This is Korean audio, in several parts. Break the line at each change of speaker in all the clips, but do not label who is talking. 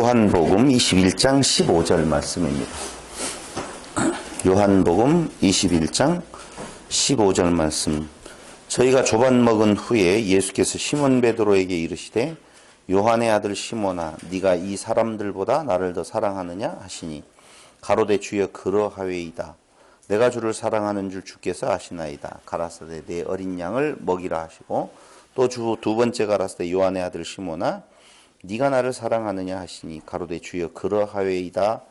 요한복음 21장 15절 말씀입니다. 요한복음 21장 15절 말씀. 저희가 조반 먹은 후에 예수께서 시몬 베드로에게 이르시되 요한의 아들 시몬아 네가 이 사람들보다 나를 더 사랑하느냐 하시니 가로되 주여 그러하외이다. 내가 주를 사랑하는 줄 주께서 아시나이다. 가라사대 내 어린 양을 먹이라 하시고 또 두 번째 가라사대 요한의 아들 시몬아 네가 나를 사랑하느냐 하시니 가로되 주여 그러하외이다.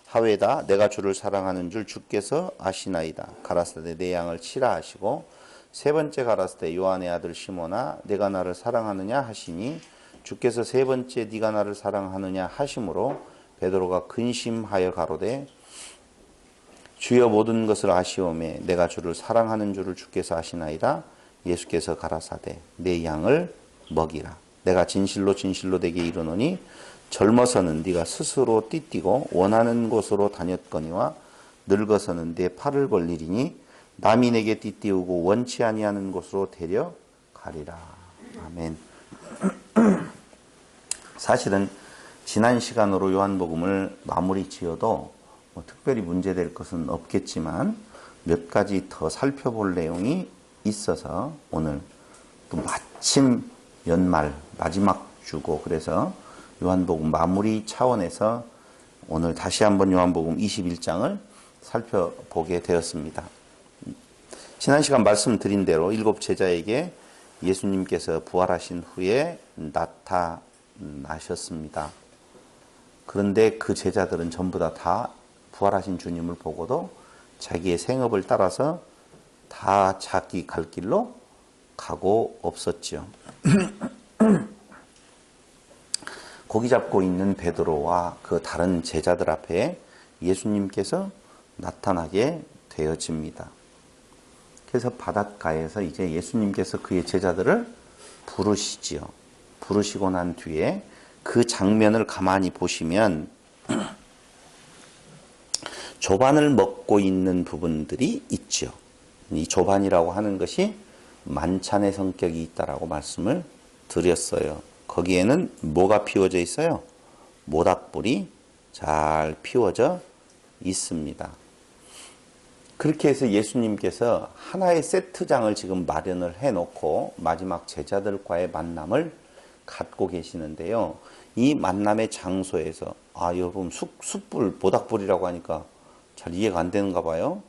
하외다. 내가 주를 사랑하는 줄 주께서 아시나이다. 가라사대 내 양을 치라 하시고 세 번째 가라사대 요한의 아들 시몬아 내가 나를 사랑하느냐 하시니 주께서 세 번째 네가 나를 사랑하느냐 하심으로 베드로가 근심하여 가로되 주여 모든 것을 아시오매 내가 주를 사랑하는 줄을 주께서 아시나이다. 예수께서 가라사대 내 양을 먹이라. 내가 진실로 진실로 내게 이르노니 젊어서는 네가 스스로 띠띠고 원하는 곳으로 다녔거니와 늙어서는 내 팔을 벌리리니 남이 내게 띠띠우고 원치 아니하는 곳으로 데려가리라. 아멘. 사실은 지난 시간으로 요한복음을 마무리 지어도 특별히 문제될 것은 없겠지만 몇 가지 더 살펴볼 내용이 있어서 오늘 또 마침 연말 마지막 주고 그래서 요한복음 마무리 차원에서 오늘 다시 한번 요한복음 21장을 살펴보게 되었습니다. 지난 시간 말씀드린 대로 7 제자에게 예수님께서 부활하신 후에 나타나셨습니다. 그런데 그 제자들은 전부 다 부활하신 주님을 보고도 자기의 생업을 따라서 다 자기 갈 길로 가고 없었죠. 고기 잡고 있는 베드로와 그 다른 제자들 앞에 예수님께서 나타나게 되어집니다. 그래서 바닷가에서 이제 예수님께서 그의 제자들을 부르시지요. 부르시고 난 뒤에 그 장면을 가만히 보시면 조반을 먹고 있는 부분들이 있죠. 이 조반이라고 하는 것이 만찬의 성격이 있다라고 말씀을 드렸어요. 거기에는 뭐가 피워져 있어요? 모닥불이 잘 피워져 있습니다. 그렇게 해서 예수님께서 하나의 세트장을 지금 마련을 해놓고 마지막 제자들과의 만남을 갖고 계시는데요. 이 만남의 장소에서 여러분 숯불, 모닥불이라고 하니까 잘 이해가 안 되는가 봐요.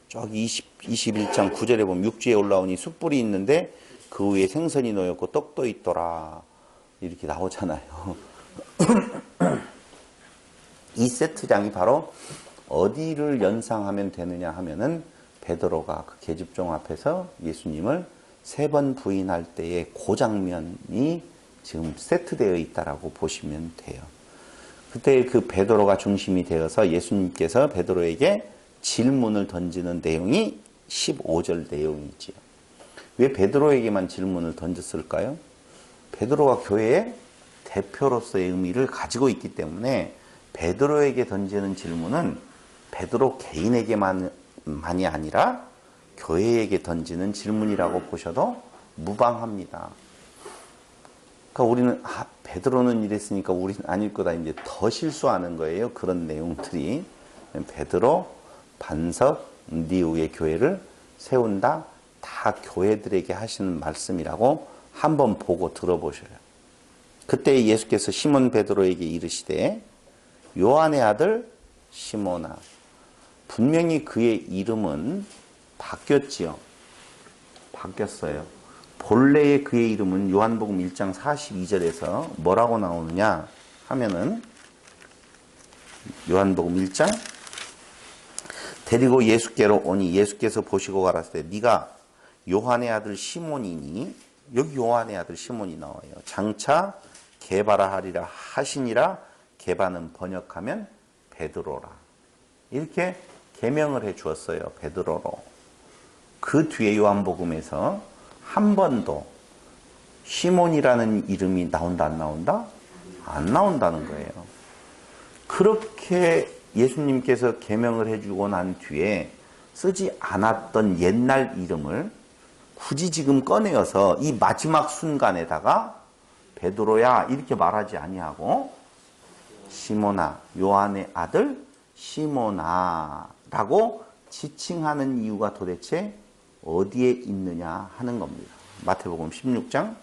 저기 21장 9절에 보면 육지에 올라오니 숯불이 있는데 그 위에 생선이 놓였고 떡도 있더라. 이렇게 나오잖아요. 이 세트장이 바로 어디를 연상하면 되느냐 하면은 베드로가 그 계집종 앞에서 예수님을 3번 부인할 때의 그 장면이 지금 세트되어 있다라고 보시면 돼요. 그때 그 베드로가 중심이 되어서 예수님께서 베드로에게 질문을 던지는 내용이 15절 내용이지요. 왜 베드로에게만 질문을 던졌을까요? 베드로가 교회의 대표로서의 의미를 가지고 있기 때문에 베드로에게 던지는 질문은 베드로 개인에게만이 아니라 교회에게 던지는 질문이라고 보셔도 무방합니다. 그러니까 우리는 베드로는 이랬으니까 우리는 아닐 거다 이제 더 실수하는 거예요. 그런 내용들이 베드로 반석 네 위에 교회를 세운다. 다 교회들에게 하시는 말씀이라고 한번 보고 들어보셔요. 그때 예수께서 시몬 베드로에게 이르시되 요한의 아들 시몬아. 분명히 그의 이름은 바뀌었지요. 바뀌었어요. 본래의 그의 이름은 요한복음 1장 42절에서 뭐라고 나오느냐 하면은 요한복음 1장 데리고 예수께로 오니 예수께서 보시고 가라사대 네가 요한의 아들 시몬이니 여기 요한의 아들 시몬이 나와요. 장차 게바라 하리라 하시니라. 게바는 번역하면 베드로라. 이렇게 계명을 해 주었어요. 베드로로. 그 뒤에 요한복음에서 한 번도 시몬이라는 이름이 나온다 안 나온다? 안 나온다는 거예요. 그렇게 예수님께서 계명을 해주고 난 뒤에 쓰지 않았던 옛날 이름을 굳이 지금 꺼내어서 이 마지막 순간에다가 베드로야 이렇게 말하지 아니하고 시몬아, 요한의 아들 시몬아라고 지칭하는 이유가 도대체 어디에 있느냐 하는 겁니다. 마태복음 16장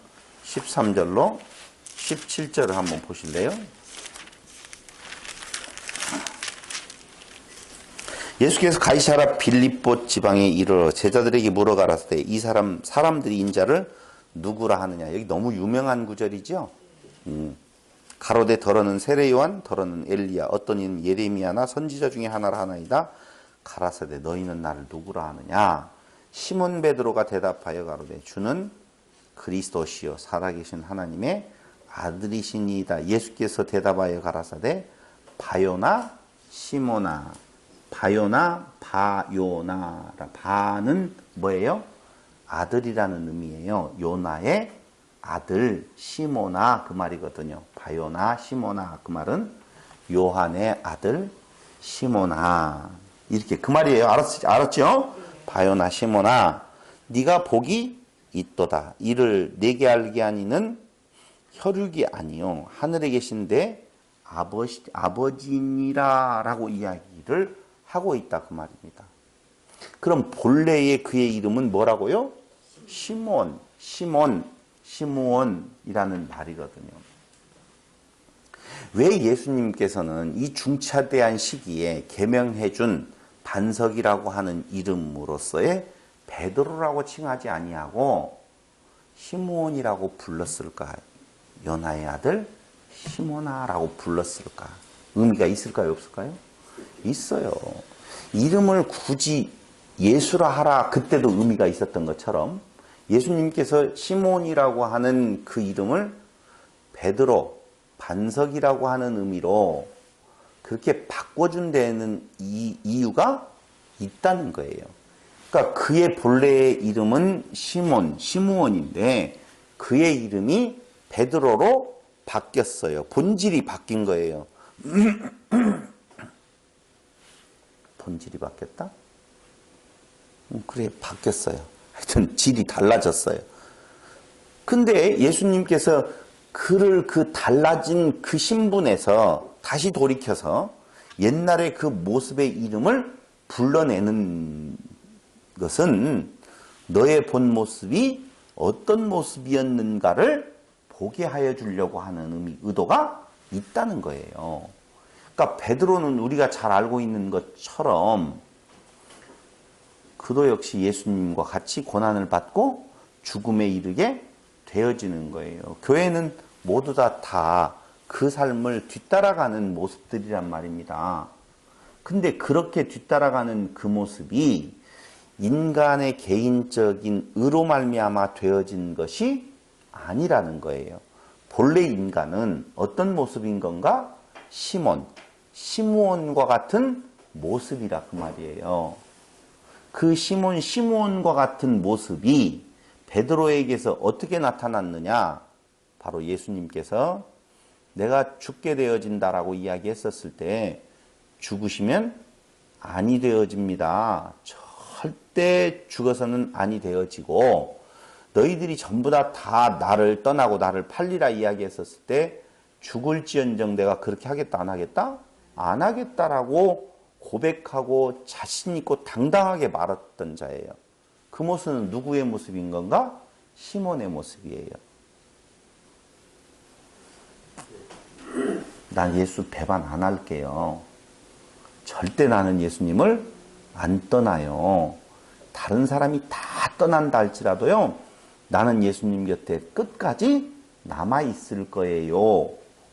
13절로 17절을 한번 보실래요? 예수께서 가이사랴 빌립보 지방에 이르러 제자들에게 물어 가라사대 이 사람들이 인자를 누구라 하느냐. 여기 너무 유명한 구절이죠. 가로되 더러는 세례 요한, 더러는 엘리야, 어떤 이는 예레미야나 선지자 중에 하나라 하나이다. 가라사대 너희는 나를 누구라 하느냐. 시몬 베드로가 대답하여 가로되 주는 그리스도시요 살아계신 하나님의 아들이시니이다. 예수께서 대답하여 가라사대 바요나 시몬아. 바요나 바요나라. 바는 뭐예요? 아들이라는 의미예요. 요나의 아들 시모나 그 말이거든요. 바요나 시모나 그 말은 요한의 아들 시모나 이렇게 그 말이에요. 알았죠? 바요나 시모나 네가 복이 있도다. 이를 내게 알게 하니는 혈육이 아니요 하늘에 계신데 아버지니라 라고 이야기를 하고 있다 그 말입니다. 그럼 본래의 그의 이름은 뭐라고요? 시몬이라는 말이거든요. 왜 예수님께서는 이 중차대한 시기에 계명해준 반석이라고 하는 이름으로서의 베드로라고 칭하지 아니하고 시몬이라고 불렀을까? 요나의 아들 시몬아라고 불렀을까? 의미가 있을까요? 없을까요? 있어요. 이름을 굳이 예수라 하라 그때도 의미가 있었던 것처럼 예수님께서 시몬이라고 하는 그 이름을 베드로, 반석이라고 하는 의미로 그렇게 바꿔준 데에는 이유가 있다는 거예요. 그러니까 그의 본래의 이름은 시므온인데 그의 이름이 베드로로 바뀌었어요. 본질이 바뀐 거예요. 본질이 바뀌었다? 그래, 바뀌었어요. 하여튼 질이 달라졌어요. 근데 예수님께서 그를 그 달라진 그 신분에서 다시 돌이켜서 옛날의 그 모습의 이름을 불러내는 것은 너의 본 모습이 어떤 모습이었는가를 보게 하여 주려고 하는 의도가 있다는 거예요. 그러니까 베드로는 우리가 잘 알고 있는 것처럼 그도 역시 예수님과 같이 고난을 받고 죽음에 이르게 되어지는 거예요. 교회는 모두 다 그 삶을 뒤따라가는 모습들이란 말입니다. 근데 그렇게 뒤따라가는 그 모습이 인간의 개인적인 의로 말미암아 되어진 것이 아니라는 거예요. 본래 인간은 어떤 모습인 건가? 시므온과 같은 모습이라 그 말이에요. 그 시므온과 같은 모습이 베드로에게서 어떻게 나타났느냐? 바로 예수님께서 내가 죽게 되어진다라고 이야기했었을 때 죽으시면 아니 되어집니다. 절대 죽어서는 아니 되어지고 너희들이 전부 다 나를 떠나고 나를 팔리라 이야기했었을 때 죽을지언정 내가 그렇게 하겠다 안 하겠다? 안 하겠다라고 고백하고 자신 있고 당당하게 말했던 자예요. 그 모습은 누구의 모습인 건가? 시몬의 모습이에요. 난 예수 배반 안 할게요. 절대 나는 예수님을 안 떠나요. 다른 사람이 다 떠난다 할지라도요. 나는 예수님 곁에 끝까지 남아있을 거예요.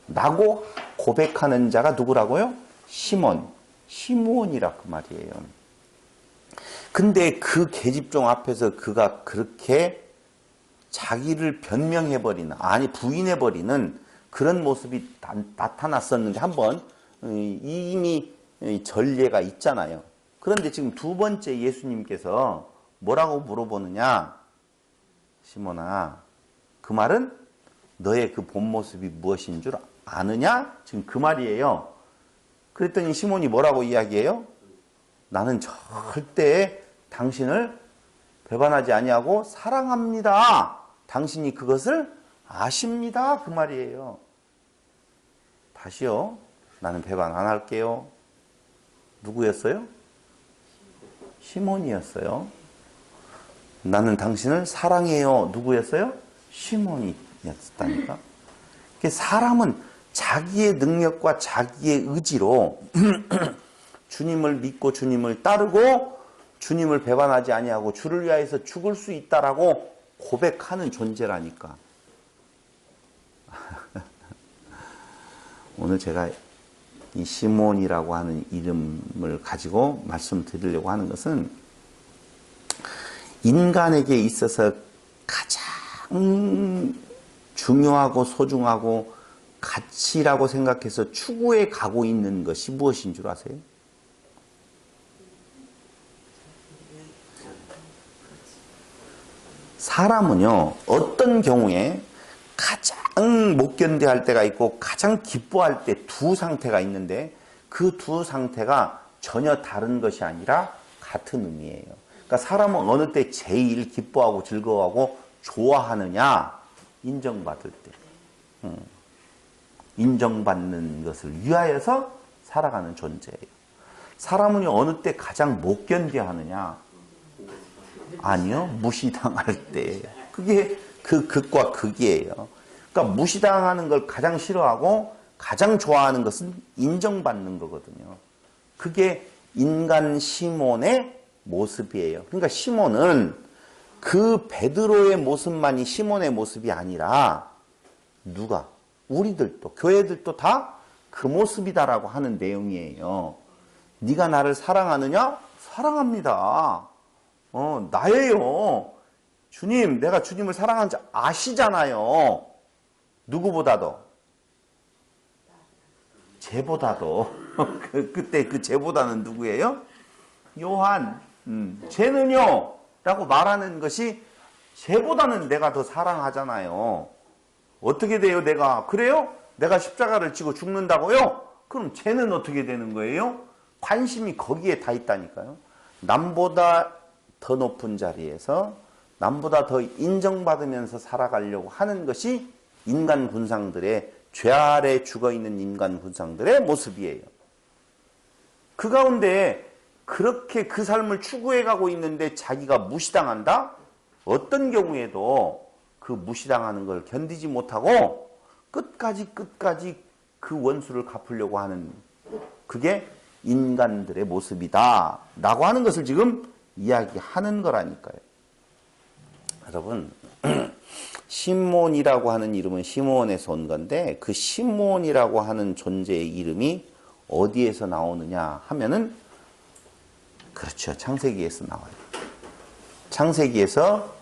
라고 고백하는 자가 누구라고요? 시므온이라 그 말이에요. 근데 그 계집종 앞에서 그가 그렇게 자기를 변명해버리는, 아니 부인해버리는 그런 모습이 나타났었는데 한번 이미 전례가 있잖아요. 그런데 지금 두 번째 예수님께서 뭐라고 물어보느냐? 시몬아, 그 말은 너의 그 본 모습이 무엇인 줄 아느냐? 지금 그 말이에요. 그랬더니 시몬이 뭐라고 이야기해요? 나는 절대 당신을 배반하지 아니하고 사랑합니다. 당신이 그것을 아십니다. 그 말이에요. 다시요. 나는 배반 안 할게요. 누구였어요? 시몬이었어요. 나는 당신을 사랑해요. 누구였어요? 시몬이었다니까. 사람은 자기의 능력과 자기의 의지로 주님을 믿고 주님을 따르고 주님을 배반하지 아니하고 주를 위하여서 죽을 수 있다라고 고백하는 존재라니까. 오늘 제가 이 시몬이라고 하는 이름을 가지고 말씀드리려고 하는 것은 인간에게 있어서 가장 중요하고 소중하고 가치라고 생각해서 추구해 가고 있는 것이 무엇인 줄 아세요? 사람은요, 어떤 경우에 가장 못 견뎌할 때가 있고 가장 기뻐할 때 두 상태가 있는데 그 두 상태가 전혀 다른 것이 아니라 같은 의미예요. 그러니까 사람은 어느 때 제일 기뻐하고 즐거워하고 좋아하느냐? 인정받을 때. 인정받는 것을 위하여서 살아가는 존재예요. 사람은 어느 때 가장 못 견뎌 하느냐? 아니요. 무시당할 때. 그게 그 극과 극이에요. 그러니까 무시당하는 걸 가장 싫어하고 가장 좋아하는 것은 인정받는 거거든요. 그게 인간 시몬의 모습이에요. 그러니까 시몬은 그 베드로의 모습만이 시몬의 모습이 아니라 누가? 우리들도 교회들도 다 그 모습이다라고 하는 내용이에요. 네가 나를 사랑하느냐? 사랑합니다. 나예요. 주님, 내가 주님을 사랑하는 줄 아시잖아요. 누구보다도? 쟤보다도. 그때 그 쟤보다는 누구예요? 요한. 쟤는요? 라고 말하는 것이 쟤보다는 내가 더 사랑하잖아요. 어떻게 돼요, 내가? 그래요? 내가 십자가를 지고 죽는다고요? 그럼 쟤는 어떻게 되는 거예요? 관심이 거기에 다 있다니까요. 남보다 더 높은 자리에서 남보다 더 인정받으면서 살아가려고 하는 것이 인간 군상들의 죄 아래 죽어있는 인간 군상들의 모습이에요. 그 가운데 그렇게 그 삶을 추구해가고 있는데 자기가 무시당한다? 어떤 경우에도 그 무시당하는 걸 견디지 못하고 끝까지 그 원수를 갚으려고 하는 그게 인간들의 모습이다 라고 하는 것을 지금 이야기하는 거라니까요. 여러분, 시몬이라고 하는 이름은 시몬에서 온 건데 그 시몬이라고 하는 존재의 이름이 어디에서 나오느냐 하면은 그렇죠. 창세기에서 나와요. 창세기에서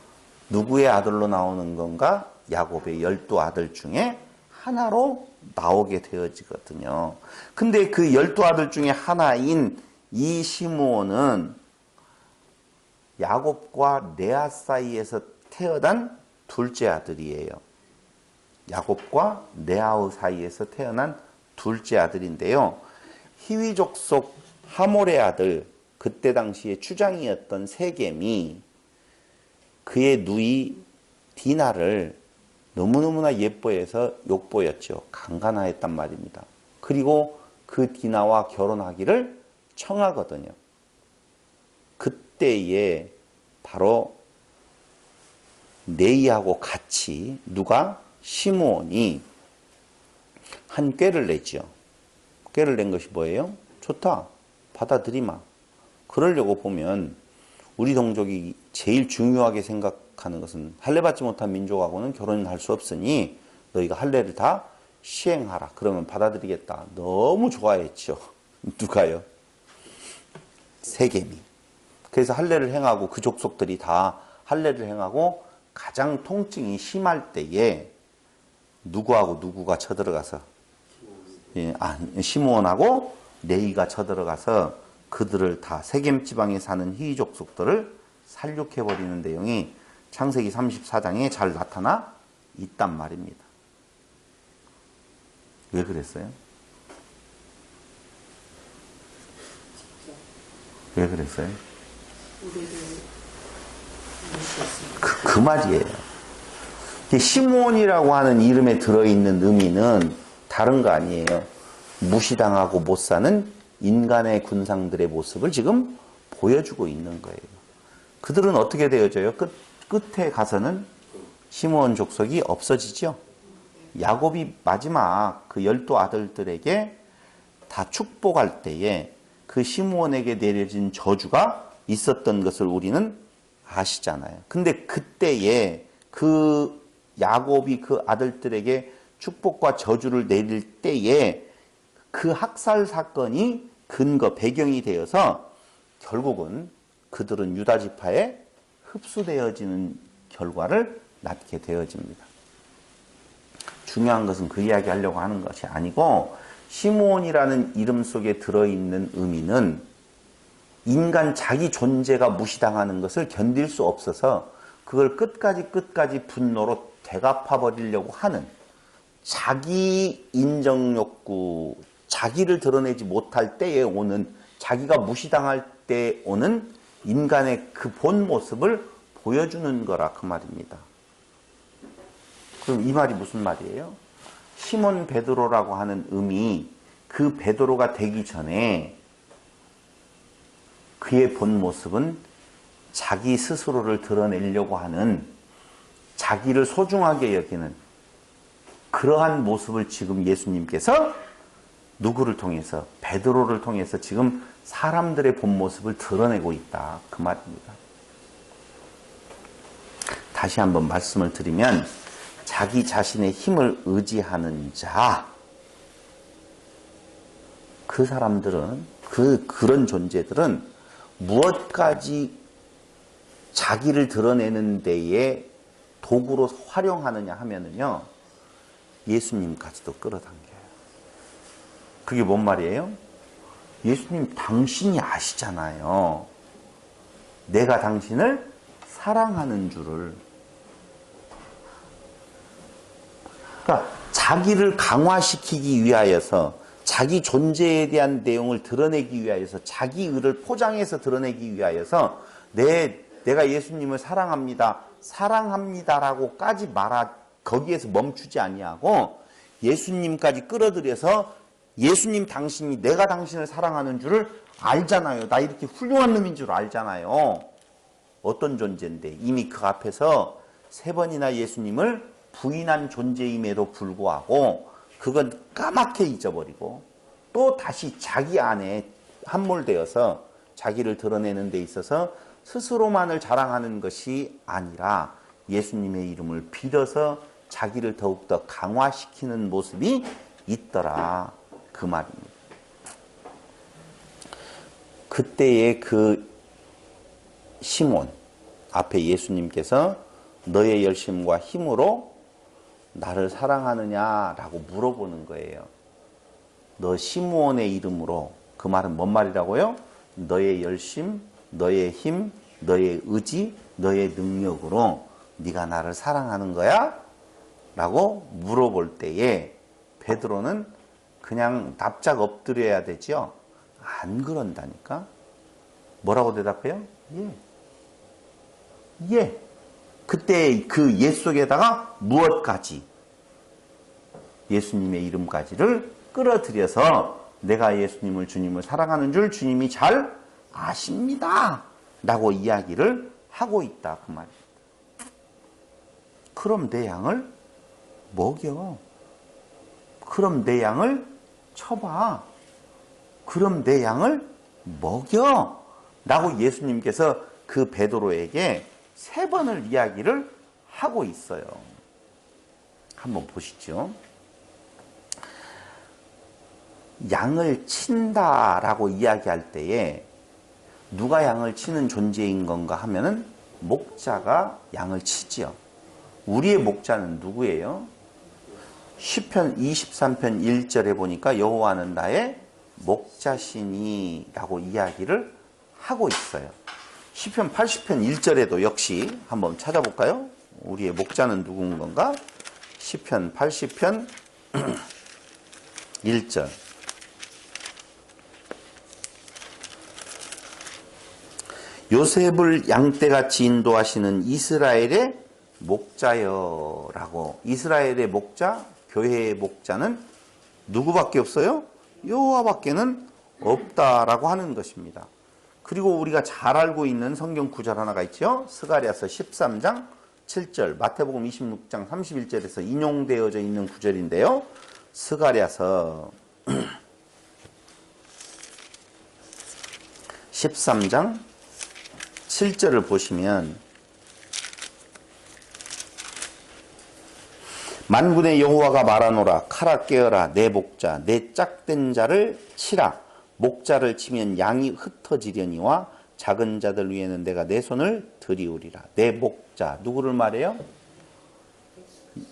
누구의 아들로 나오는 건가? 야곱의 12아들 중에 하나로 나오게 되어지거든요. 근데 그 12아들 중에 하나인 이 시므온은 야곱과 레아 사이에서 태어난 둘째 아들이에요. 야곱과 레아의 사이에서 태어난 둘째 아들인데요. 히위족 속 하몰의 아들, 그때 당시에 추장이었던 세겜이 그의 누이 디나를 너무너무나 예뻐해서 욕보였죠. 강간하였단 말입니다. 그리고 그 디나와 결혼하기를 청하거든요. 그때에 바로 네이하고 같이 누가? 시므온이 한 꾀를 냈죠. 꾀를 낸 것이 뭐예요? 좋다. 받아들이마. 그러려고 보면 우리 동족이 제일 중요하게 생각하는 것은 할례받지 못한 민족하고는 결혼할 수 없으니 너희가 할례를 다 시행하라. 그러면 받아들이겠다. 너무 좋아했죠. 누가요? 세겜이. 그래서 할례를 행하고 그 족속들이 다 할례를 행하고 가장 통증이 심할 때에 누구하고 누구가 쳐들어가서 시므온하고 레이가 쳐들어가서 그들을 다 세겜 지방에 사는 히위 족속들을 살육해버리는 내용이 창세기 34장에 잘 나타나 있단 말입니다. 왜 그랬어요? 왜 그랬어요? 그 말이에요. 시므온이라고 하는 이름에 들어있는 의미는 다른 거 아니에요. 무시당하고 못 사는 인간의 군상들의 모습을 지금 보여주고 있는 거예요. 그들은 어떻게 되어져요? 끝에 가서는 시므온 족속이 없어지죠. 야곱이 마지막 그 12 아들들에게 다 축복할 때에 그 시므온에게 내려진 저주가 있었던 것을 우리는 아시잖아요. 근데 그때에 그 야곱이 그 아들들에게 축복과 저주를 내릴 때에 그 학살 사건이 근거, 배경이 되어서 결국은 그들은 유다 지파에 흡수되어지는 결과를 낳게 되어집니다. 중요한 것은 그 이야기 하려고 하는 것이 아니고 시므온이라는 이름 속에 들어있는 의미는 인간 자기 존재가 무시당하는 것을 견딜 수 없어서 그걸 끝까지 분노로 되갚아 버리려고 하는 자기 인정 욕구, 자기를 드러내지 못할 때에 오는, 자기가 무시당할 때 오는 인간의 그 본 모습을 보여주는 거라 그 말입니다. 그럼 이 말이 무슨 말이에요? 시몬 베드로라고 하는 의미, 그 베드로가 되기 전에 그의 본 모습은 자기 스스로를 드러내려고 하는, 자기를 소중하게 여기는 그러한 모습을 지금 예수님께서 누구를 통해서? 베드로를 통해서 지금 사람들의 본 모습을 드러내고 있다 그 말입니다. 다시 한번 말씀을 드리면 자기 자신의 힘을 의지하는 자, 그 사람들은, 그런 존재들은 무엇까지 자기를 드러내는 데에 도구로 활용하느냐 하면은요, 예수님까지도 끌어당겨요. 그게 뭔 말이에요? 예수님, 당신이 아시잖아요. 내가 당신을 사랑하는 줄을. 그러니까 자기를 강화시키기 위하여서, 자기 존재에 대한 내용을 드러내기 위하여서, 자기 의를 포장해서 드러내기 위하여서 내가 예수님을 사랑합니다, 사랑합니다라고까지 거기에서 멈추지 아니하고 예수님까지 끌어들여서 예수님 당신이, 내가 당신을 사랑하는 줄을 알잖아요. 나 이렇게 훌륭한 놈인 줄 알잖아요. 어떤 존재인데 이미 그 앞에서 3번이나 예수님을 부인한 존재임에도 불구하고 그건 까맣게 잊어버리고 또 다시 자기 안에 함몰되어서 자기를 드러내는 데 있어서 스스로만을 자랑하는 것이 아니라 예수님의 이름을 빌어서 자기를 더욱더 강화시키는 모습이 있더라 그 말입니다. 그때의 그 시몬 앞에 예수님께서 너의 열심과 힘으로 나를 사랑하느냐라고 물어보는 거예요. 너 시므온의 이름으로, 그 말은 뭔 말이라고요? 너의 열심, 너의 힘, 너의 의지, 너의 능력으로 네가 나를 사랑하는 거야? 라고 물어볼 때에 베드로는 그냥 납작 엎드려야 되죠? 안 그런다니까? 뭐라고 대답해요? 예. 예. 그때 그 예 속에다가 무엇까지? 예수님의 이름까지를 끌어들여서 내가 예수님을, 주님을 사랑하는 줄 주님이 잘 아십니다 라고 이야기를 하고 있다 그 말입니다. 그럼 내 양을 먹여. 그럼 내 양을 쳐봐. 그럼 내 양을 먹여 라고 예수님께서 그 베드로에게 3번을 이야기를 하고 있어요. 한번 보시죠. 양을 친다라고 이야기할 때에 누가 양을 치는 존재인 건가 하면은 목자가 양을 치지요. 우리의 목자는 누구예요? 시편 23편 1절에 보니까 여호와는 나의 목자시니 라고 이야기를 하고 있어요. 시편 80편 1절에도 역시 한번 찾아볼까요? 우리의 목자는 누군 건가? 시편 80편 1절. 요셉을 양떼같이 인도하시는 이스라엘의 목자여 라고. 이스라엘의 목자, 교회의 목자는 누구밖에 없어요? 여호와밖에는 없다라고 하는 것입니다. 그리고 우리가 잘 알고 있는 성경 구절 하나가 있죠. 스가랴서 13장 7절, 마태복음 26장 31절에서 인용되어져 있는 구절인데요. 스가랴서 13장 7절을 보시면 만군의 여호와가 말하노라. 칼아 깨어라. 내 목자 내 짝된 자를 치라. 목자를 치면 양이 흩어지려니와 작은 자들 위에는 내가 내 손을 들이우리라. 내 목자 누구를 말해요?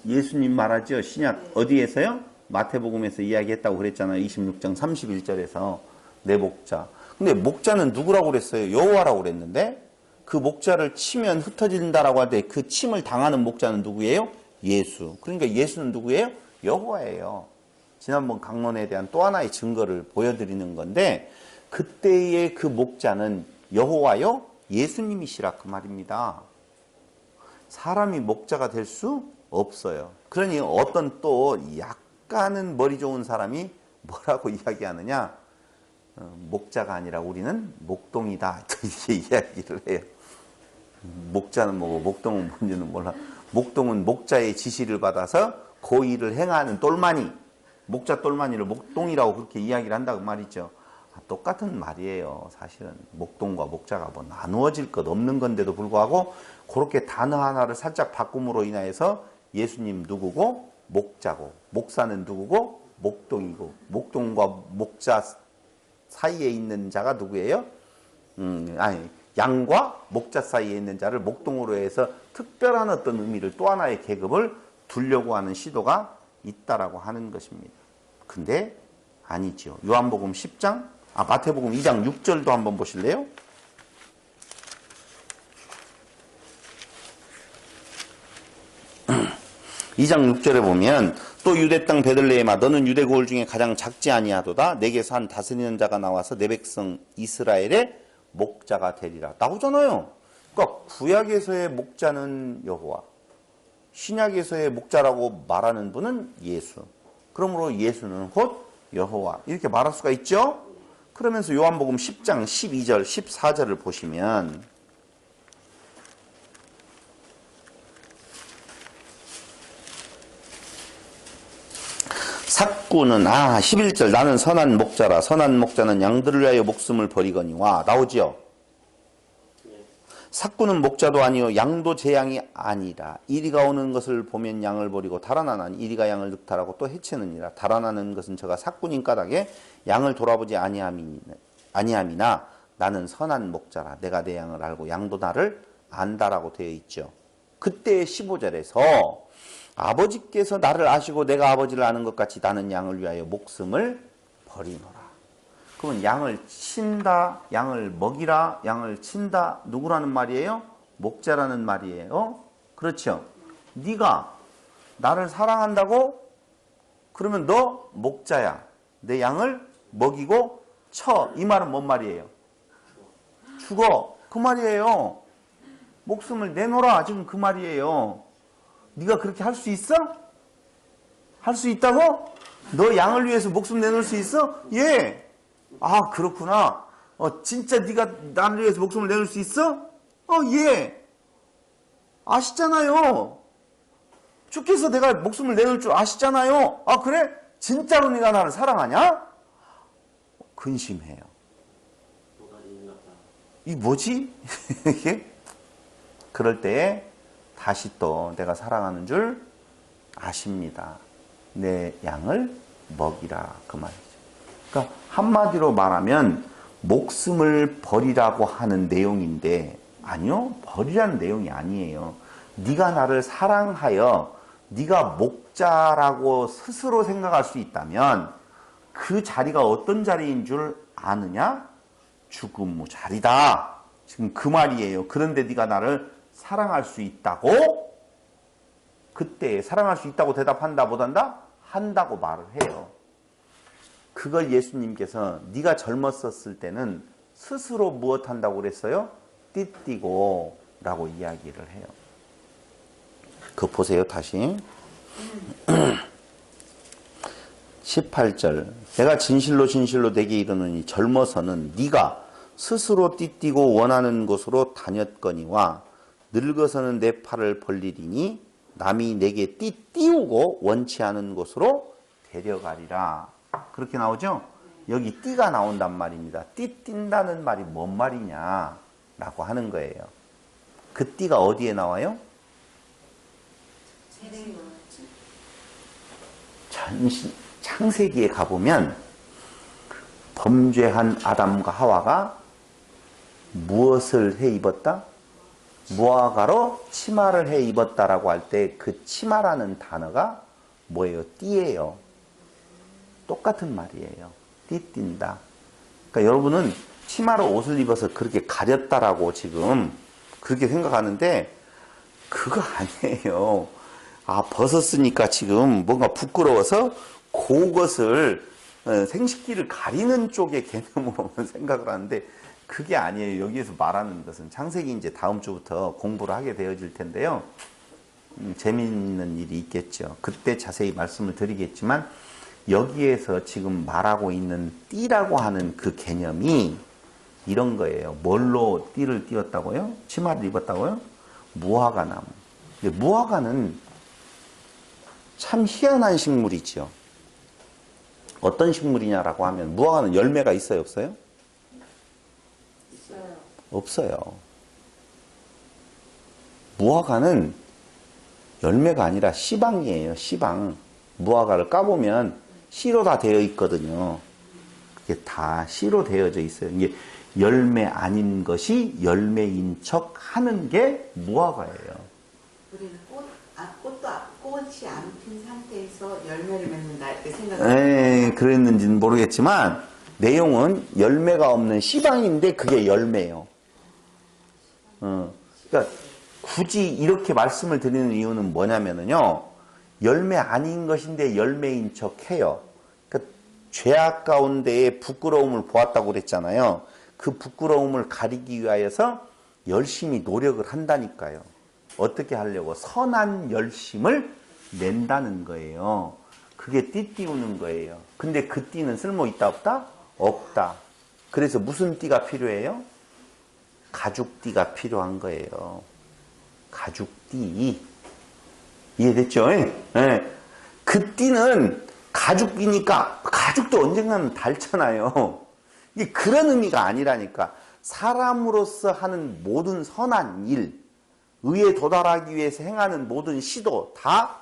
예수님 말하죠. 신약 어디에서요? 마태복음에서 이야기했다고 그랬잖아요. 26장 31절에서 내 목자. 근데 목자는 누구라고 그랬어요? 여호와라고 그랬는데 그 목자를 치면 흩어진다라고 할 때 그 침을 당하는 목자는 누구예요? 예수. 그러니까 예수는 누구예요? 여호와예요. 지난번 강론에 대한 또 하나의 증거를 보여드리는 건데 그때의 그 목자는 여호와요? 예수님이시라 그 말입니다. 사람이 목자가 될 수 없어요. 그러니 어떤 또 약간은 머리 좋은 사람이 뭐라고 이야기하느냐? 목자가 아니라 우리는 목동이다. 이렇게 이야기를 해요. 목자는 뭐고 목동은 뭔지는 몰라. 목동은 목자의 지시를 받아서 그 일을 행하는 똘마니, 목자 똘마니를 목동이라고 그렇게 이야기를 한다고 말이죠. 똑같은 말이에요. 사실은 목동과 목자가 뭐 나누어질 것 없는 건데도 불구하고 그렇게 단어 하나를 살짝 바꿈으로 인하여서 예수님 누구고 목자고, 목사는 누구고 목동이고, 목동과 목자 사이에 있는 자가 누구예요? 양과 목자 사이에 있는 자를 목동으로 해서 특별한 어떤 의미를 또 하나의 계급을 두려고 하는 시도가 있다라고 하는 것입니다. 근데 아니죠. 요한복음 10장, 마태복음 2장 6절도 한번 보실래요? 이 장 6절에 보면 또 유대 땅 베들레헴아 너는 유대 고을 중에 가장 작지 아니하도다. 내게서 한 다스리는 자가 나와서 내 백성 이스라엘의 목자가 되리라. 나오잖아요. 그러니까 구약에서의 목자는 여호와, 신약에서의 목자라고 말하는 분은 예수. 그러므로 예수는 곧 여호와 이렇게 말할 수가 있죠. 그러면서 요한복음 10장 12절 14절을 보시면 삭구는 11절 나는 선한 목자라. 선한 목자는 양들을 위하여 목숨을 버리거니와. 나오지요. 삭구는 목자도 아니요 양도 제 양이 아니라 이리가 오는 것을 보면 양을 버리고 달아나나니 이리가 양을 늑탈하고 또 해치느니라. 달아나는 것은 저가 삭구님 까닭에 양을 돌아보지 아니함이나 나는 선한 목자라. 내가 내 양을 알고 양도 나를 안다라고 되어 있죠. 그때 15절에서 아버지께서 나를 아시고 내가 아버지를 아는 것 같이 나는 양을 위하여 목숨을 버리노라. 그러면 양을 친다, 양을 먹이라, 양을 친다. 누구라는 말이에요? 목자라는 말이에요. 그렇죠? 네가 나를 사랑한다고? 그러면 너 목자야. 내 양을 먹이고 쳐. 이 말은 뭔 말이에요? 죽어. 그 말이에요. 목숨을 내놓으라. 지금 그 말이에요. 네가 그렇게 할 수 있어? 할 수 있다고? 너 양을 위해서 목숨 내놓을 수 있어? 예. 그렇구나. 진짜 네가 나를 위해서 목숨을 내놓을 수 있어? 예. 아시잖아요. 주께서 내가 목숨을 내놓을 줄 아시잖아요. 그래? 진짜로 네가 나를 사랑하냐? 근심해요. 이 뭐지? 이게? 그럴 때에 다시 또 내가 사랑하는 줄 아십니다. 내 양을 먹이라 그 말이죠. 그러니까 한마디로 말하면 목숨을 버리라고 하는 내용인데 아니요. 버리라는 내용이 아니에요. 네가 나를 사랑하여 네가 목자라고 스스로 생각할 수 있다면 그 자리가 어떤 자리인 줄 아느냐? 죽음의 자리다. 지금 그 말이에요. 그런데 네가 나를 사랑할 수 있다고? 그때 사랑할 수 있다고 대답한다 못한다? 한다고 말을 해요. 그걸 예수님께서 네가 젊었었을 때는 스스로 무엇한다고 그랬어요? 띠띠고 라고 이야기를 해요. 그거 보세요 다시. 18절 내가 진실로 진실로 내게 이르노니 젊어서는 네가 스스로 띠띠고 원하는 곳으로 다녔거니와 늙어서는 내 팔을 벌리리니 남이 내게 띠띠우고 원치 않은 곳으로 데려가리라. 그렇게 나오죠? 여기 띠가 나온단 말입니다. 띠뛴다는 말이 뭔 말이냐라고 하는 거예요. 그 띠가 어디에 나와요? 창세기에 가보면 범죄한 아담과 하와가 무엇을 해 입었다? 무화과로 치마를 해 입었다라고 할 때 그 치마라는 단어가 뭐예요? 띠예요. 똑같은 말이에요. 띠띈다. 그러니까 여러분은 치마로 옷을 입어서 그렇게 가렸다라고 지금 그렇게 생각하는데 그거 아니에요. 아, 벗었으니까 지금 뭔가 부끄러워서 그것을 생식기를 가리는 쪽의 개념으로만 생각을 하는데 그게 아니에요. 여기에서 말하는 것은 창세기 이제 다음 주부터 공부를 하게 되어질 텐데요. 재미있는 일이 있겠죠. 그때 자세히 말씀을 드리겠지만 여기에서 지금 말하고 있는 띠라고 하는 그 개념이 이런 거예요. 뭘로 띠를 띄었다고요? 치마를 입었다고요? 무화과나무. 근데 무화과는 참 희한한 식물이지요. 어떤 식물이냐라고 하면 무화과는 열매가 있어요, 없어요?
있어요.
없어요. 무화과는 열매가 아니라 씨방이에요. 씨방. 무화과를 까보면 씨로 다 되어 있거든요. 그게 다 씨로 되어져 있어요. 이게 열매 아닌 것이 열매인 척 하는 게 무화과예요.
우리는 꽃이 안 핀 상태에서 열매를 맺는다 이렇게
그랬는지는 모르겠지만 내용은 열매가 없는 씨방인데 그게 열매예요. 그러니까 굳이 이렇게 말씀을 드리는 이유는 뭐냐면요. 열매 아닌 것인데 열매인 척 해요. 그러니까 죄악 가운데에 부끄러움을 보았다고 그랬잖아요. 그 부끄러움을 가리기 위하여서 열심히 노력을 한다니까요. 어떻게 하려고? 선한 열심을 낸다는 거예요. 그게 띠띠우는 거예요. 근데 그 띠는 쓸모 있다 없다? 없다. 그래서 무슨 띠가 필요해요? 가죽띠가 필요한 거예요. 가죽띠. 이해됐죠? 예. 그 띠는 가죽이니까 가죽도 언젠가는 닳잖아요. 이게 그런 의미가 아니라니까. 사람으로서 하는 모든 선한 일, 의에 도달하기 위해서 행하는 모든 시도 다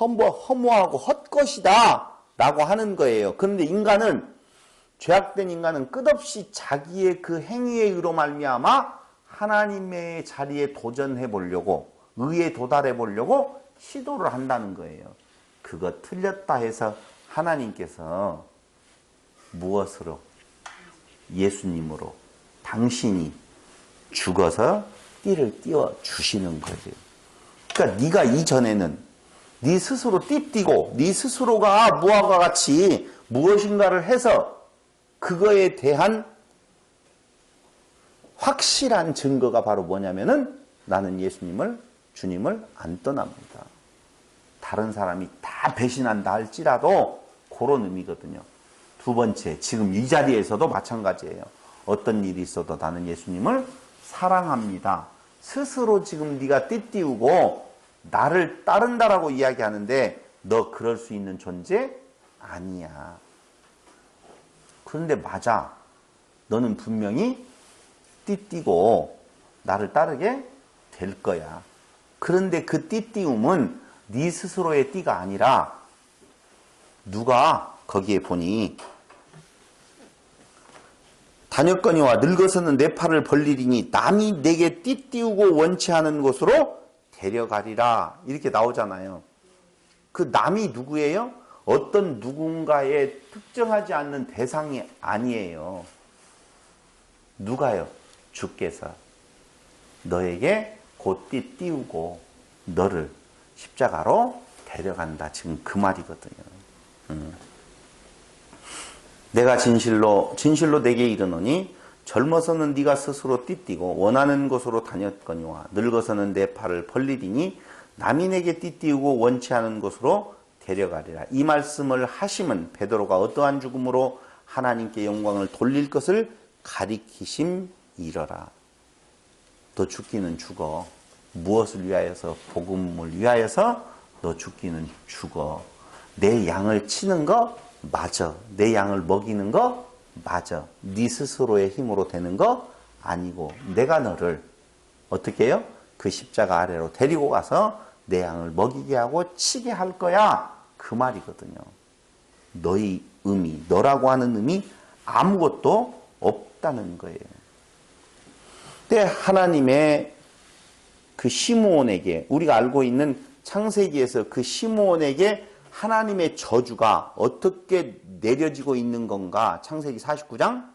허무하고 헛것이다 라고 하는 거예요. 그런데 죄악된 인간은 끝없이 자기의 그 행위의 의로 말미암아 하나님의 자리에 도전해 보려고, 의에 도달해 보려고 시도를 한다는 거예요. 그거 틀렸다 해서 하나님께서 무엇으로? 예수님으로 당신이 죽어서 띠를 띄워 주시는 거예요. 그러니까 네가 이전에는 네 스스로 띠띠고 네 스스로가 무화과 같이 무엇인가를 해서 그거에 대한 확실한 증거가 바로 뭐냐면은 나는 주님을 안 떠납니다. 다른 사람이 다 배신한다 할지라도 그런 의미거든요. 두 번째, 지금 이 자리에서도 마찬가지예요. 어떤 일이 있어도 나는 예수님을 사랑합니다. 스스로 지금 네가 띠띠우고 나를 따른다라고 이야기하는데 너 그럴 수 있는 존재 아니야. 그런데 맞아. 너는 분명히 띠띠고 나를 따르게 될 거야. 그런데 그 띠띠움은 네 스스로의 띠가 아니라 누가 거기에 보니 다녔거니와 늙어서는 내 팔을 벌리리니 남이 내게 띠띠우고 원치 않은 곳으로 데려가리라 이렇게 나오잖아요. 그 남이 누구예요? 어떤 누군가의 특정하지 않는 대상이 아니에요. 누가요? 주께서 너에게 곧 띠띠우고 너를 십자가로 데려간다. 지금 그 말이거든요. 내가 진실로 내게 이르노니 젊어서는 네가 스스로 띠띠고 원하는 곳으로 다녔거니와 늙어서는 내 팔을 벌리리니 남이 내게 띠띠우고 원치 않은 곳으로 데려가리라. 이 말씀을 하심은 베드로가 어떠한 죽음으로 하나님께 영광을 돌릴 것을 가리키심이러라. 너 죽기는 죽어. 무엇을 위하여서? 복음을 위하여서 너 죽기는 죽어. 내 양을 치는 거 맞아. 내 양을 먹이는 거 맞아. 네 스스로의 힘으로 되는 거 아니고 내가 너를 어떻게 해요? 그 십자가 아래로 데리고 가서 내 양을 먹이게 하고 치게 할 거야. 그 말이거든요. 너의 의미, 너라고 하는 의미 아무것도 없다는 거예요. 근데 하나님의 그 시므온에게, 우리가 알고 있는 창세기에서 그 시므온에게 하나님의 저주가 어떻게 내려지고 있는 건가? 창세기 49장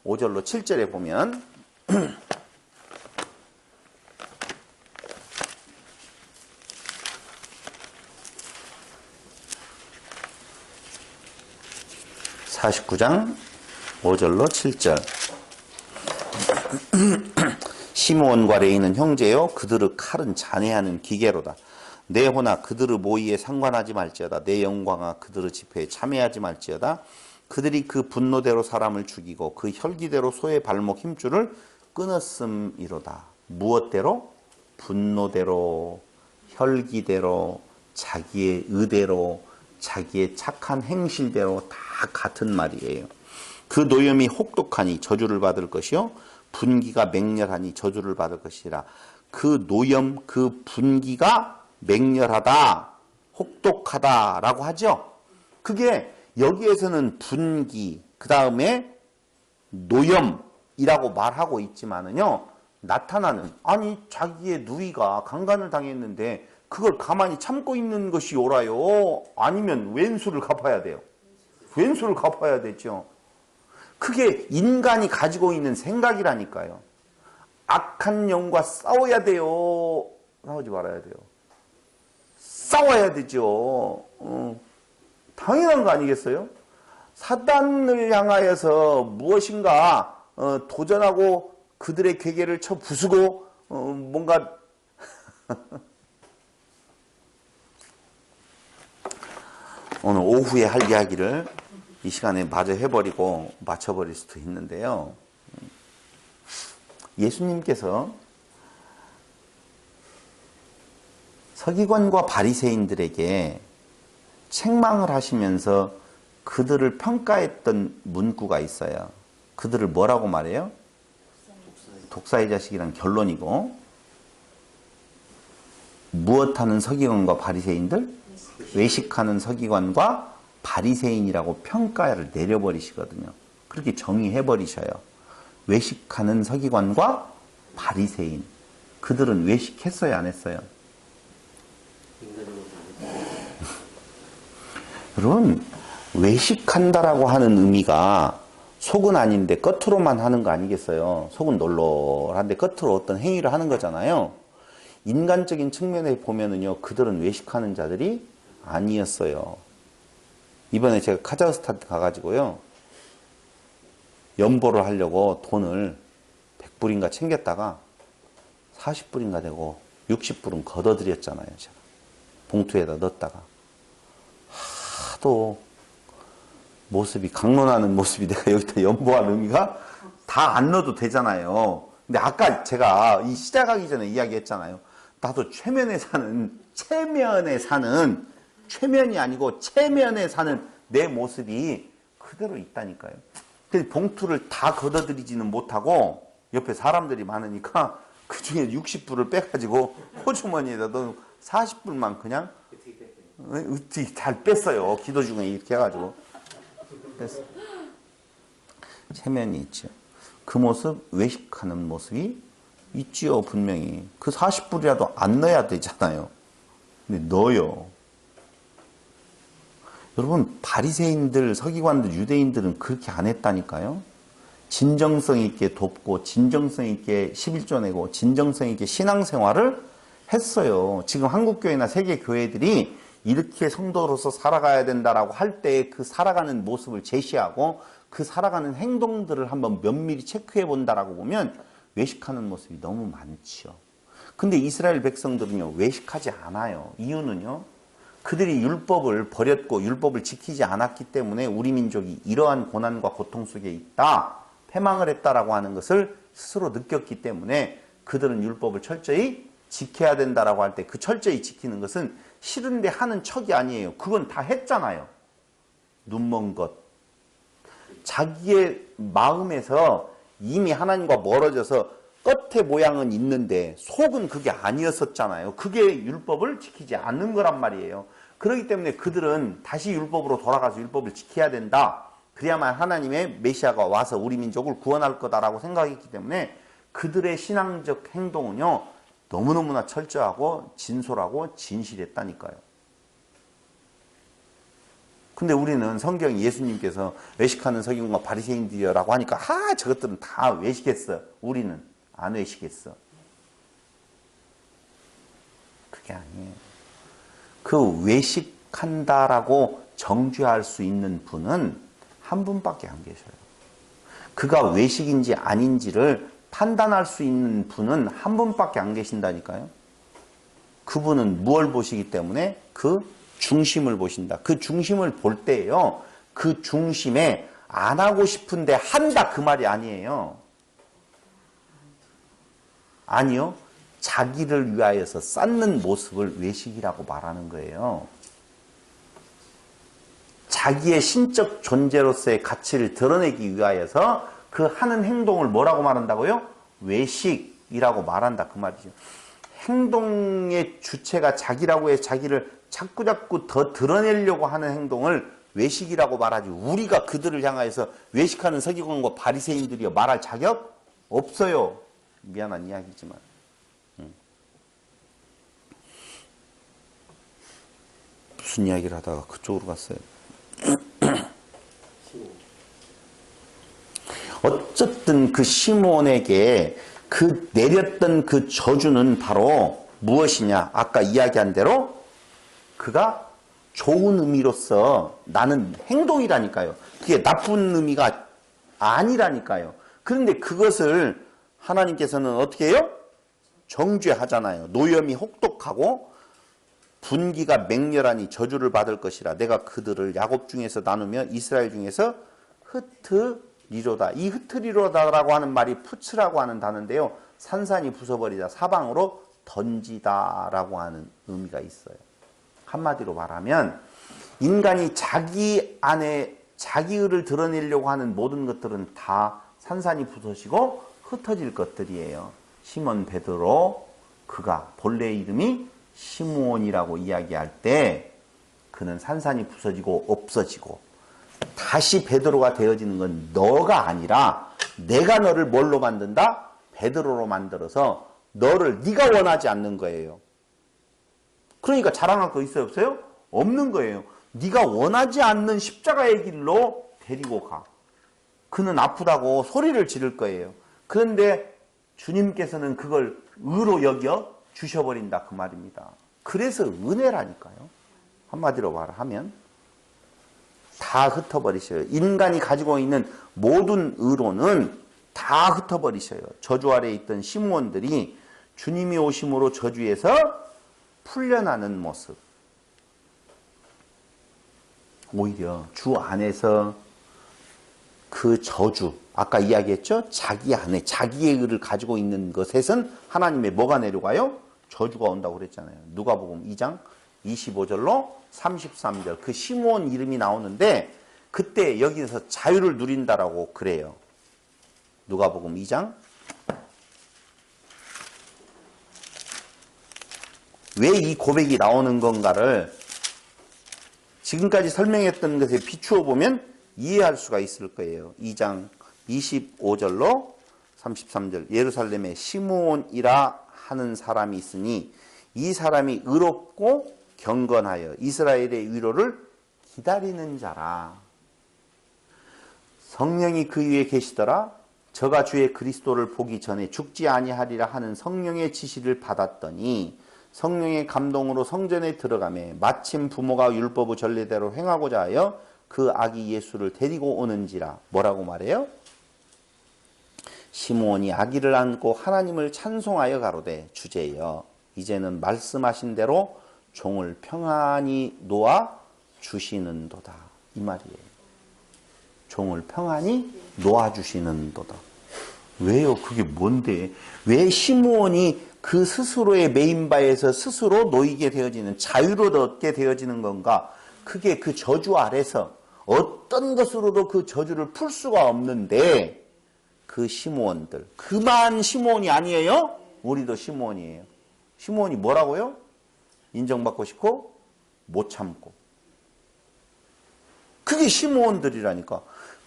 5절로 7절에 보면 (49장) 5절로 7절 시므온과 레이는 형제요 그들의 칼은 잔해하는 기계로다. 내 호나 그들의 모의에 상관하지 말지어다. 내 영광아 그들의 집회에 참여하지 말지어다. 그들이 그 분노대로 사람을 죽이고 그 혈기대로 소의 발목 힘줄을 끊었음이로다. 무엇대로? 분노대로, 혈기대로, 자기의 의대로, 자기의 착한 행실대로 다 같은 말이에요. 그 노염이 혹독하니 저주를 받을 것이요 분기가 맹렬하니 저주를 받을 것이라. 그 노염, 그 분기가 맹렬하다, 혹독하다라고 하죠. 그게 여기에서는 분기, 그 다음에 노염이라고 말하고 있지만은요, 나타나는, 아니 자기의 누이가 강간을 당했는데 그걸 가만히 참고 있는 것이 옳아요? 아니면 왼수를 갚아야 돼요? 왼수를 갚아야 되죠. 그게 인간이 가지고 있는 생각이라니까요. 악한 영과 싸워야 돼요? 싸우지 말아야 돼요? 싸워야 되죠. 당연한 거 아니겠어요? 사단을 향하여서 무엇인가 도전하고 그들의 괴계를 쳐 부수고 뭔가 오늘 오후에 할 이야기를 이 시간에 마저 해버리고 맞춰버릴 수도 있는데요. 예수님께서 서기관과 바리새인들에게 책망을 하시면서 그들을 평가했던 문구가 있어요. 그들을 뭐라고 말해요? 독사의 자식이란 결론이고, 무엇하는 서기관과 바리새인들? 외식하는 서기관과 바리새인이라고 평가를 내려버리시거든요. 그렇게 정의해버리셔요. 외식하는 서기관과 바리새인. 그들은 외식했어요, 안 했어요? 여러분, 외식한다라고 하는 의미가 속은 아닌데 겉으로만 하는 거 아니겠어요? 속은 널널한데 겉으로 어떤 행위를 하는 거잖아요. 인간적인 측면에 보면은요, 그들은 외식하는 자들이 아니었어요. 이번에 제가 카자흐스탄 가가지고요, 연보를 하려고 돈을 100불인가 챙겼다가 40불인가 되고 60불은 걷어들였잖아요. 제가 봉투에다 넣었다가 하도 모습이 강론하는 모습이 내가 여기다 연보한 의미가 다 안 넣어도 되잖아요. 근데 아까 제가 이 시작하기 전에 이야기했잖아요. 나도 최면에 사는 최면이 아니고 체면에 사는 내 모습이 그대로 있다니까요. 근데 봉투를 다 걷어들이지는 못하고 옆에 사람들이 많으니까 그 중에 60불을 빼가지고 호주머니에다 넣어 40불만 그냥 어떻게 잘 뺐어요. 기도 중에 이렇게 해가지고 뺐어요. 체면이 있죠. 그 모습, 외식하는 모습이 있지요. 분명히. 그 40불이라도 안 넣어야 되잖아요. 근데 넣어요. 여러분, 바리새인들, 서기관들, 유대인들은 그렇게 안 했다니까요. 진정성 있게 돕고 진정성 있게 11조 내고 진정성 있게 신앙생활을 했어요. 지금 한국교회나 세계교회들이 이렇게 성도로서 살아가야 된다라고 할 때 그 살아가는 모습을 제시하고 그 살아가는 행동들을 한번 면밀히 체크해 본다라고 보면 외식하는 모습이 너무 많죠. 근데 이스라엘 백성들은요, 외식하지 않아요. 이유는요, 그들이 율법을 버렸고 율법을 지키지 않았기 때문에 우리 민족이 이러한 고난과 고통 속에 있다, 패망을 했다라고 하는 것을 스스로 느꼈기 때문에 그들은 율법을 철저히 지켜야 된다라고 할 때 그 철저히 지키는 것은 싫은데 하는 척이 아니에요. 그건 다 했잖아요. 눈먼 것. 자기의 마음에서 이미 하나님과 멀어져서 겉의 모양은 있는데 속은 그게 아니었었잖아요. 그게 율법을 지키지 않는 거란 말이에요. 그렇기 때문에 그들은 다시 율법으로 돌아가서 율법을 지켜야 된다. 그래야만 하나님의 메시아가 와서 우리 민족을 구원할 거다라고 생각했기 때문에 그들의 신앙적 행동은요, 너무너무나 철저하고 진솔하고 진실했다니까요. 근데 우리는 성경 예수님께서 외식하는 서기관과 바리새인들이라고 하니까 저것들은 다 외식했어. 우리는 안 외식했어. 그게 아니에요. 그 외식한다라고 정죄할 수 있는 분은 한 분밖에 안 계셔요. 그가 외식인지 아닌지를 판단할 수 있는 분은 한 분밖에 안 계신다니까요. 그분은 무엇을 보시기 때문에 그 중심을 보신다. 그 중심을 볼 때요, 그 중심에 안 하고 싶은데 한다 그 말이 아니에요. 아니요. 자기를 위하여서 쌓는 모습을 외식이라고 말하는 거예요. 자기의 신적 존재로서의 가치를 드러내기 위하여서 그 하는 행동을 뭐라고 말한다고요? 외식이라고 말한다 그 말이죠. 행동의 주체가 자기라고 해서 자기를 자꾸자꾸 더 드러내려고 하는 행동을 외식이라고 말하지, 우리가 그들을 향하여서 외식하는 서기관과 바리새인들이여 말할 자격 없어요. 미안한 이야기지만. 무슨 이야기를 하다가 그쪽으로 갔어요. 어쨌든 그 시몬에게 그 내렸던 그 저주는 바로 무엇이냐? 아까 이야기한 대로 그가 좋은 의미로서 나는 행동이라니까요. 그게 나쁜 의미가 아니라니까요. 그런데 그것을 하나님께서는 어떻게 해요? 정죄하잖아요. 노염이 혹독하고 분기가 맹렬하니 저주를 받을 것이라. 내가 그들을 야곱 중에서 나누며 이스라엘 중에서 흩으리로다. 이 흩으리로다라고 하는 말이 푸츠라고 하는 단어인데요. 산산이 부숴버리다, 사방으로 던지다라고 하는 의미가 있어요. 한마디로 말하면 인간이 자기 안에 자기의를 드러내려고 하는 모든 것들은 다 산산이 부서지고 흩어질 것들이에요. 시몬 베드로, 그가 본래 이름이 시므온이라고 이야기할 때 그는 산산이 부서지고 없어지고 다시 베드로가 되어지는 건 너가 아니라 내가 너를 뭘로 만든다? 베드로로 만들어서 너를 네가 원하지 않는 거예요. 그러니까 자랑할 거 있어요 없어요? 없는 거예요. 네가 원하지 않는 십자가의 길로 데리고 가. 그는 아프다고 소리를 지를 거예요. 그런데 주님께서는 그걸 의로 여겨 주셔버린다 그 말입니다. 그래서 은혜라니까요. 한마디로 말하면 다 흩어버리셔요. 인간이 가지고 있는 모든 의로는 다 흩어버리셔요. 저주 아래에 있던 시므온들이 주님이 오심으로 저주에서 풀려나는 모습. 오히려 주 안에서 그 저주, 아까 이야기했죠? 자기 안에 자기의 의를 가지고 있는 것에선 하나님의 뭐가 내려가요? 저주가 온다고 그랬잖아요. 누가복음 2장 25절로 33절 그 시므온 이름이 나오는데 그때 여기서 자유를 누린다라고 그래요. 누가복음 2장. 왜 이 고백이 나오는 건가를 지금까지 설명했던 것에 비추어 보면 이해할 수가 있을 거예요. 2장 25절로 33절 예루살렘에 시므온이라 하는 사람이 있으니 이 사람이 의롭고 경건하여 이스라엘의 위로를 기다리는 자라. 성령이 그 위에 계시더라. 저가 주의 그리스도를 보기 전에 죽지 아니하리라 하는 성령의 지시를 받았더니 성령의 감동으로 성전에 들어가매 마침 부모가 율법의 전례대로 행하고자 하여 그 아기 예수를 데리고 오는지라. 뭐라고 말해요? 시므온이 아기를 안고 하나님을 찬송하여 가로되 주제여 이제는 말씀하신 대로 종을 평안히 놓아 주시는도다. 이 말이에요. 종을 평안히 놓아 주시는도다. 왜요? 그게 뭔데? 왜 시므온이 그 스스로의 메인바에서 스스로 놓이게 되어지는, 자유를 얻게 되어지는 건가? 그게 그 저주 아래서 어떤 것으로도 그 저주를 풀 수가 없는데, 그 시므온들, 그만 시므온이 아니에요? 우리도 시므온이에요. 시므온이 뭐라고요? 인정받고 싶고 못 참고. 그게 시므온들이라니까.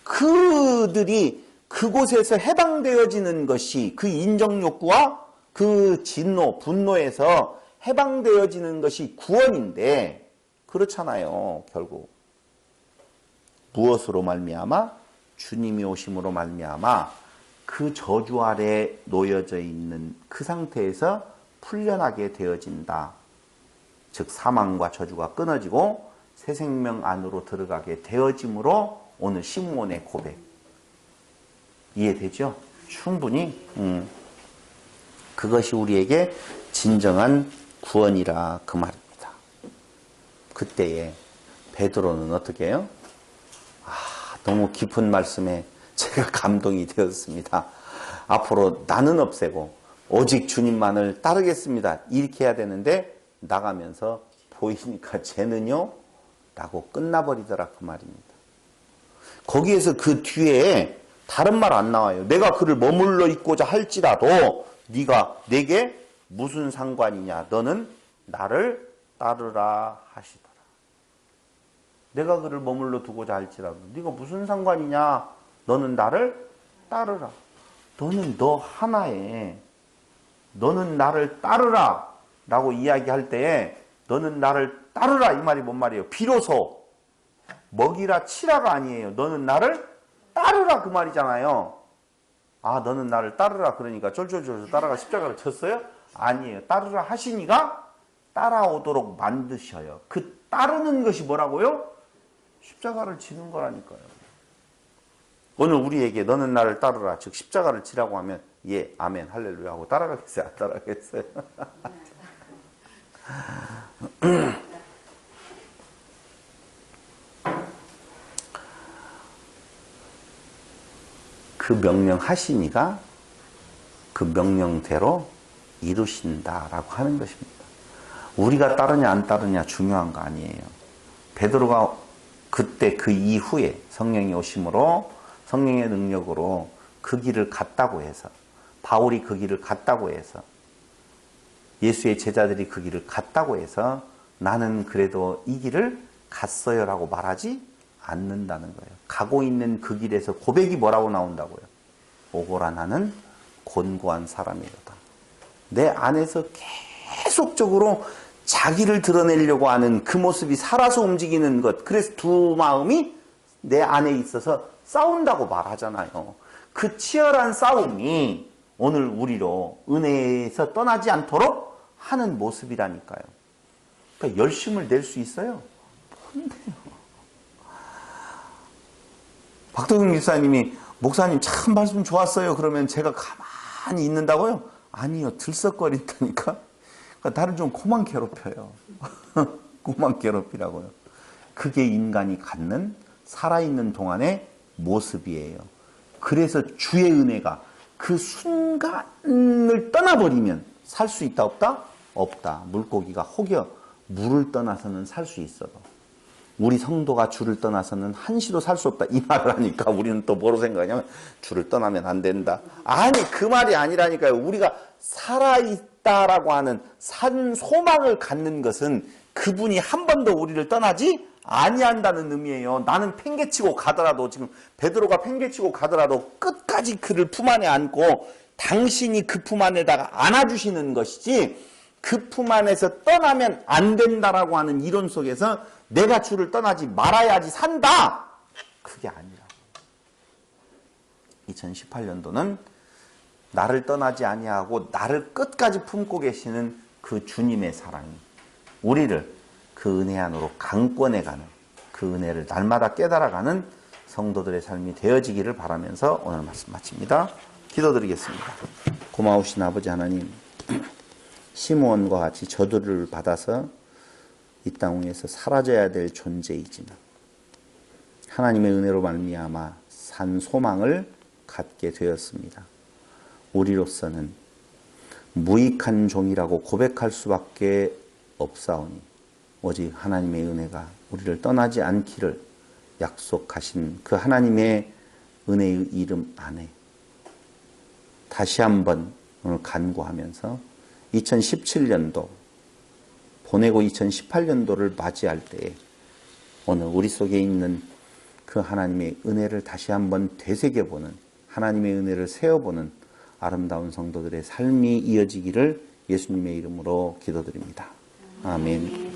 그들이 그곳에서 해방되어지는 것이, 그 인정욕구와 그 진노, 분노에서 해방되어지는 것이 구원인데, 그렇잖아요. 결국 무엇으로 말미암아? 주님이 오심으로 말미암아 그 저주 아래 놓여져 있는 그 상태에서 풀려나게 되어진다. 즉 사망과 저주가 끊어지고 새 생명 안으로 들어가게 되어짐으로 오늘 시므온의 고백. 이해되죠? 충분히. 그것이 우리에게 진정한 구원이라 그 말입니다. 그때에 베드로는 어떻게 해요? 너무 깊은 말씀에 제가 감동이 되었습니다. 앞으로 나는 없애고 오직 주님만을 따르겠습니다. 이렇게 해야 되는데 나가면서 보이니까 쟤는요? 라고 끝나버리더라 그 말입니다. 거기에서 그 뒤에 다른 말 안 나와요. 내가 그를 머물러 있고자 할지라도 네가 내게 무슨 상관이냐. 너는 나를 따르라 하시더라. 내가 그를 머물러 두고자 할지라도 네가 무슨 상관이냐. 너는 나를 따르라. 너는 너 하나에 너는 나를 따르라 라고 이야기할 때에 너는 나를 따르라 이 말이 뭔 말이에요? 비로소 먹이라 치라가 아니에요. 너는 나를 따르라 그 말이잖아요. 너는 나를 따르라 그러니까 쫄쫄쫄 따라가 십자가를 쳤어요? 아니에요. 따르라 하시니까 따라오도록 만드셔요. 그 따르는 것이 뭐라고요? 십자가를 지는 거라니까요. 오늘 우리에게 너는 나를 따르라 즉 십자가를 지라고 하면 예 아멘 할렐루야 하고 따라가겠어요? 안 따라가겠어요? 그 명령 하시니가 그 명령대로 이루신다라고 하는 것입니다. 우리가 따르냐 안 따르냐 중요한 거 아니에요. 베드로가 그때 그 이후에 성령이 오심으로 성령의 능력으로 그 길을 갔다고 해서 바울이 그 길을 갔다고 해서 예수의 제자들이 그 길을 갔다고 해서 나는 그래도 이 길을 갔어요 라고 말하지 않는다는 거예요. 가고 있는 그 길에서 고백이 뭐라고 나온다고요? 오고라 나는 곤고한 사람이로다. 내 안에서 계속적으로 자기를 드러내려고 하는 그 모습이 살아서 움직이는 것. 그래서 두 마음이 내 안에 있어서 싸운다고 말하잖아요. 그 치열한 싸움이 오늘 우리로 은혜에서 떠나지 않도록 하는 모습이라니까요. 그러니까 열심을 낼 수 있어요? 뭔데요? 박동영 목사님이 목사님 참 말씀 좋았어요. 그러면 제가 가만히 있는다고요? 아니요. 들썩거린다니까. 그러니까 나를 좀 그만 괴롭혀요. 그만 괴롭히라고요. 그게 인간이 갖는 살아있는 동안의 모습이에요. 그래서 주의 은혜가 그 순간을 떠나버리면 살 수 있다 없다? 없다. 물고기가 혹여 물을 떠나서는 살 수 있어도 우리 성도가 주를 떠나서는 한시도 살 수 없다. 이 말을 하니까 우리는 또 뭐로 생각하냐면 주를 떠나면 안 된다. 아니 그 말이 아니라니까요. 우리가 살아있다라고 하는 산 소망을 갖는 것은 그분이 한 번도 우리를 떠나지 아니한다는 의미예요. 나는 팽개치고 가더라도 지금 베드로가 팽개치고 가더라도 끝까지 그를 품 안에 안고 당신이 그 품 안에다가 안아주시는 것이지 그 품 안에서 떠나면 안 된다라고 하는 이론 속에서 내가 주를 떠나지 말아야지 산다. 그게 아니라 2018년도는 나를 떠나지 아니하고 나를 끝까지 품고 계시는 그 주님의 사랑이 우리를 그 은혜 안으로 강권해가는 그 은혜를 날마다 깨달아가는 성도들의 삶이 되어지기를 바라면서 오늘 말씀 마칩니다. 기도드리겠습니다. 고마우신 아버지 하나님, 시므온과 같이 저주를 받아서 이 땅 위에서 사라져야 될 존재이지만 하나님의 은혜로 말미암아 산 소망을 갖게 되었습니다. 우리로서는 무익한 종이라고 고백할 수밖에 없사오니 오직 하나님의 은혜가 우리를 떠나지 않기를 약속하신 그 하나님의 은혜의 이름 안에 다시 한번 오늘 간구하면서 2017년도 보내고 2018년도를 맞이할 때에 오늘 우리 속에 있는 그 하나님의 은혜를 다시 한번 되새겨보는, 하나님의 은혜를 세어보는 아름다운 성도들의 삶이 이어지기를 예수님의 이름으로 기도드립니다. 아멘.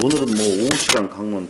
오늘은 오후 시간 강론